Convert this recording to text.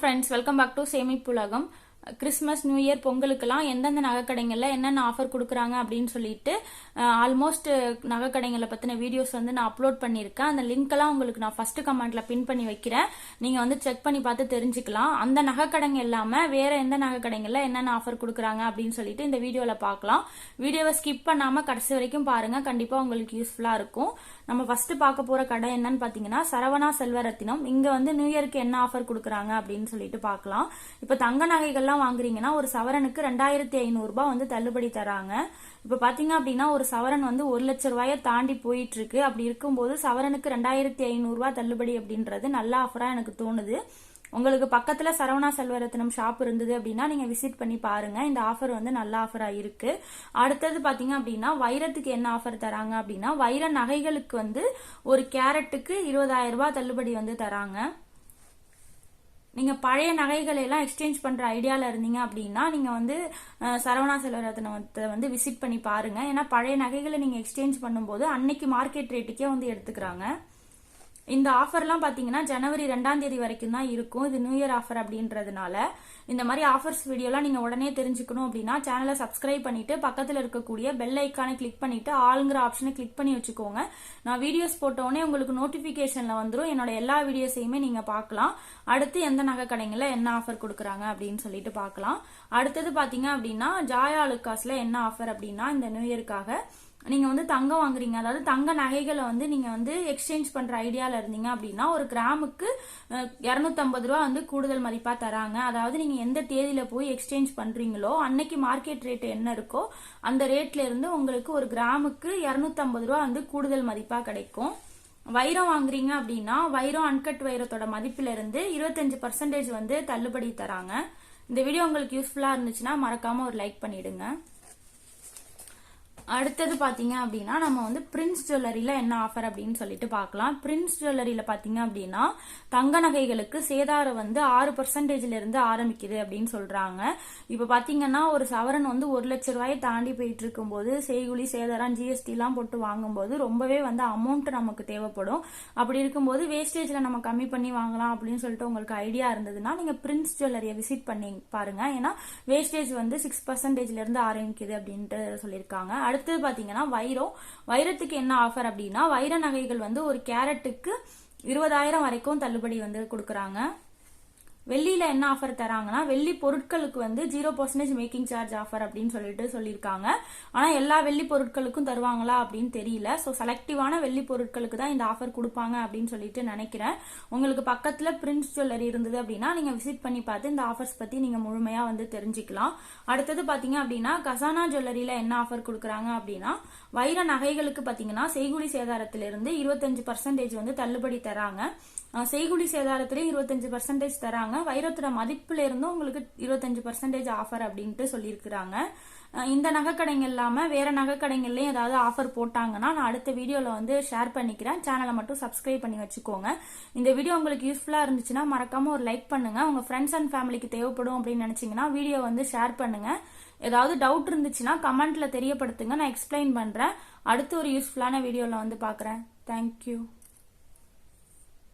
friends, welcome back to சேமிப்புலகம். Christmas new year பொங்கலுக்கெல்லாம் எந்தெந்த நகைக்கடைகள்ல என்னென்ன ஆஃபர் கொடுக்குறாங்க அப்படின்னு சொல்லிட்டு ஆல்மோஸ்ட் நகைக்கடைகளை பத்தின வீடியோஸ் வந்து நான் அப்லோட் பண்ணியிருக்கேன். அந்த லிங்க் எல்லாம் உங்களுக்கு நான் ஃபர்ஸ்ட் கமெண்ட்ல பின் பண்ணி வைக்கிறேன். நீங்க வந்து செக் பண்ணி பார்த்து தெரிஞ்சுக்கலாம். அந்த நகைக்கடைங்க இல்லாம வேற எந்த நகைக்கடைகள்ல என்னென்ன ஆஃபர் கொடுக்குறாங்க அப்படின்னு சொல்லிட்டு இந்த வீடியோல பார்க்கலாம். வீடியோவை ஸ்கிப் பண்ணாம கடைசி வரைக்கும் பாருங்க, கண்டிப்பா உங்களுக்கு யூஸ்ஃபுல்லா இருக்கும். நம்ம ஃபர்ஸ்ட் பார்க்க போற கடை என்னன்னு பாத்தீங்கன்னா சரவணா செல்வரத்தினம். இங்க வந்து நியூ இயருக்கு என்ன ஆஃபர் கொடுக்குறாங்க அப்படின்னு சொல்லிட்டு பார்க்கலாம். இப்ப தங்க நகைகள் வாங்குறீங்கன்னா ஒரு சவரனுக்கு 2500 ரூபாய் வந்து தள்ளுபடி தராங்க. இப்ப பாத்தீங்க அப்படின்னா ஒரு சவரன் வந்து 1 லட்சம் ரூபாயை தாண்டி போயிட்டு இருக்கு. அப்படி இருக்கும்போது சவரனுக்கு 2500 ரூபாய் தள்ளுபடி அப்படின்றது நல்ல ஆஃபரா எனக்கு தோணுது. உங்களுக்கு பக்கத்துல சரவணா செல்வரத்தினம் ஷாப் இருந்தது அப்படின்னா நீங்க விசிட் பண்ணி பாருங்க. இந்த ஆஃபர் வந்து நல்ல ஆஃபரா இருக்கு. அடுத்தது பாத்தீங்க அப்படின்னா வைரத்துக்கு என்ன ஆஃபர் தராங்க அப்படின்னா வைர நகைகளுக்கு வந்து ஒரு கேரட்டுக்கு 20000 ரூபாய் தள்ளுபடி வந்து தராங்க. நீங்க பழைய நகைகளை எல்லாம் எக்ஸ்சேஞ்ச் பண்ற ஐடியால இருந்தீங்க அப்படின்னா நீங்க வந்து சரவணா செல்வரத்தினத்தை வந்து விசிட் பண்ணி பாருங்க. ஏன்னா பழைய நகைகளை நீங்க எக்ஸ்சேஞ்ச் பண்ணும்போது அன்னைக்கு மார்க்கெட் ரேட்டுக்கே வந்து எடுத்துக்கிறாங்க. இந்த ஆஃபர்லாம் பாத்தீங்கன்னா ஜனவரி 2ஆம் தேதி வரைக்கும் தான் இருக்கும். இது நியூ இயர் ஆஃபர் அப்படின்றதுனால இந்த மாதிரி ஆஃபர்ஸ் வீடியோலாம் நீங்க உடனே தெரிஞ்சுக்கணும் அப்படின்னா சேனலை சப்ஸ்கிரைப் பண்ணிட்டு பக்கத்துல இருக்கக்கூடிய பெல் ஐக்கானை கிளிக் பண்ணிட்டு ஆளுங்கிற ஆப்ஷனை கிளிக் பண்ணி வச்சுக்கோங்க. நான் வீடியோஸ் போட்ட உடனே உங்களுக்கு நோட்டிபிகேஷன்ல வந்துடும். என்னோட எல்லா வீடியோஸையுமே நீங்க பார்க்கலாம். அடுத்து எந்த நகை கடைகள்ல என்ன ஆஃபர் கொடுக்குறாங்க அப்படின்னு சொல்லிட்டு பார்க்கலாம். அடுத்தது பாத்தீங்க அப்படின்னா ஜாயா அலுகாஸ்ல என்ன ஆஃபர் அப்படின்னா இந்த நியூ இயருக்காக நீங்க வந்து தங்கம் வாங்குறீங்க, அதாவது தங்க நகைகளை வந்து நீங்க வந்து எக்ஸ்சேஞ்ச் பண்ற ஐடியால இருந்தீங்க அப்படின்னா ஒரு கிராமுக்கு 250 ரூபாய் வந்து கூடுதல் மதிப்பா தராங்க. அதாவது நீங்க எந்த தேதியில போய் எக்ஸ்சேஞ்ச் பண்றீங்களோ அன்னைக்கு மார்க்கெட் ரேட் என்ன இருக்கோ அந்த ரேட்ல இருந்து உங்களுக்கு ஒரு கிராமுக்கு 250 ரூபாய் வந்து கூடுதல் மதிப்பா கிடைக்கும். வைரம் வாங்குறீங்க அப்படின்னா வைரம் அன்கட் வைரத்தோட மதிப்பில இருந்து 25% வந்து தள்ளுபடி தராங்க. இந்த வீடியோ உங்களுக்கு யூஸ்ஃபுல்லா இருந்துச்சுன்னா மறக்காம ஒரு லைக் பண்ணிடுங்க. அடுத்தது பாத்தீங்க அப்படின்னா நம்ம வந்து பிரின்ஸ் ஜுவல்லரியில என்ன ஆஃபர் அப்படின்னு சொல்லிட்டு பார்க்கலாம். பிரின்ஸ் ஜுவல்லரியில பாத்தீங்க அப்படின்னா தங்க நகைகளுக்கு சேதாரம் வந்து 6% இருந்து ஆரம்பிக்குது அப்படின்னு சொல்றாங்க. இப்ப பாத்தீங்கன்னா ஒரு சவரன் வந்து 1 லட்சம் ரூபாயை தாண்டி போயிட்டு இருக்கும் போது செய்கூலி சேதாரம் ஜிஎஸ்டி எல்லாம் போட்டு வாங்கும்போது ரொம்பவே வந்து அமௌண்ட் நமக்கு தேவைப்படும். அப்படி இருக்கும்போது வேஸ்டேஜ்ல நம்ம கம்மி பண்ணி வாங்கலாம் அப்படின்னு சொல்லிட்டு உங்களுக்கு ஐடியா இருந்ததுன்னா நீங்க பிரின்ஸ் ஜுவல்லரியை விசிட் பண்ணி பாருங்க. ஏன்னா வேஸ்டேஜ் வந்து 6% இருந்து ஆரம்பிக்குது அப்படின்ட்டு சொல்லியிருக்காங்க. அடுத்து பாத்தீங்கன்னா வைரத்துக்கு என்ன ஆஃபர் அப்படின்னா வைர நகைகள் வந்து ஒரு கேரட்டுக்கு 20000 வரைக்கும் தள்ளுபடி வந்து கொடுக்கறாங்க. வெள்ளியில என்ன ஆஃபர் தராங்கன்னா வெள்ளி பொருட்களுக்கு வந்து 0% மேக்கிங் சார்ஜ் ஆஃபர் அப்படின்னு சொல்லிட்டு சொல்லியிருக்காங்க. ஆனா எல்லா வெள்ளி பொருட்களுக்கும் தருவாங்களா அப்படின்னு தெரியல. ஸோ செலக்டிவான வெள்ளி பொருட்களுக்கு தான் இந்த ஆஃபர் கொடுப்பாங்க அப்படின்னு சொல்லிட்டு நினைக்கிறேன். உங்களுக்கு பக்கத்துல பிரின்ஸ் ஜுவல்லரி இருந்தது அப்படின்னா நீங்க விசிட் பண்ணி பார்த்து இந்த ஆஃபர்ஸ் பத்தி நீங்க முழுமையா வந்து தெரிஞ்சுக்கலாம். அடுத்தது பாத்தீங்க அப்படின்னா கசானா ஜுவல்லரியில என்ன ஆஃபர் கொடுக்குறாங்க அப்படின்னா வைர நகைகளுக்கு பாத்தீங்கன்னா செய்கூலி சேதாரத்திலிருந்து 25% வந்து தள்ளுபடி தராங்க. செய்கூலி சேதாரத்திலே 25% தராங்க. வைரத்தோட மதிப்புல இருந்தும் உங்களுக்கு 25% ஆஃபர் அப்படின்ட்டு சொல்லியிருக்கிறாங்க. இந்த நகைக்கடைங்க இல்லாம வேற நகைக்கடைகள்லயும் ஏதாவது ஆஃபர் போட்டாங்கன்னா நான் அடுத்த வீடியோல வந்து ஷேர் பண்ணிக்கிறேன். சேனலை மட்டும் சப்ஸ்கிரைப் பண்ணி வச்சுக்கோங்க. இந்த வீடியோ உங்களுக்கு யூஸ்ஃபுல்லா இருந்துச்சுன்னா மறக்காம ஒரு லைக் பண்ணுங்க. உங்க ஃப்ரெண்ட்ஸ் அண்ட் ஃபேமிலிக்கு தேவைப்படும் அப்படின்னு நினைச்சீங்கன்னா வீடியோ வந்து ஷேர் பண்ணுங்க. ஏதாவது டவுட் இருந்துச்சுன்னா கமெண்ட்ல தெரியப்படுத்துங்க, நான் எக்ஸ்பிளைன் பண்றேன். அடுத்து ஒரு யூஸ்ஃபுல்லான வீடியோல வந்து பாக்குறேன். தேங்க்யூ.